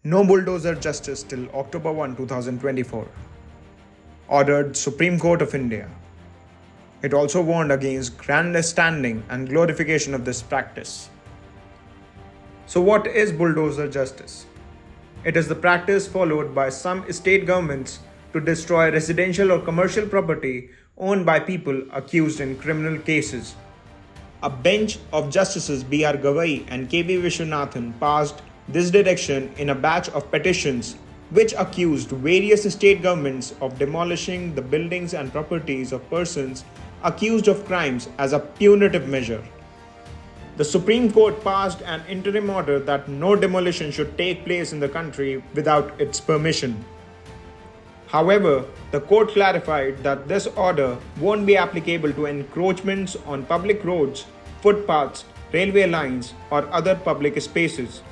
No bulldozer justice till October 1, 2024. Ordered Supreme Court of India. It also warned against grandstanding and glorification of this practice. So, what is bulldozer justice? It is the practice followed by some state governments to destroy residential or commercial property owned by people accused in criminal cases. A bench of Justices B.R. Gavai and K.V. Vishwanathan passed this direction in a batch of petitions which accused various state governments of demolishing the buildings and properties of persons accused of crimes as a punitive measure. The Supreme Court passed an interim order that no demolition should take place in the country without its permission. However, the court clarified that this order won't be applicable to encroachments on public roads, footpaths, railway lines, or other public spaces.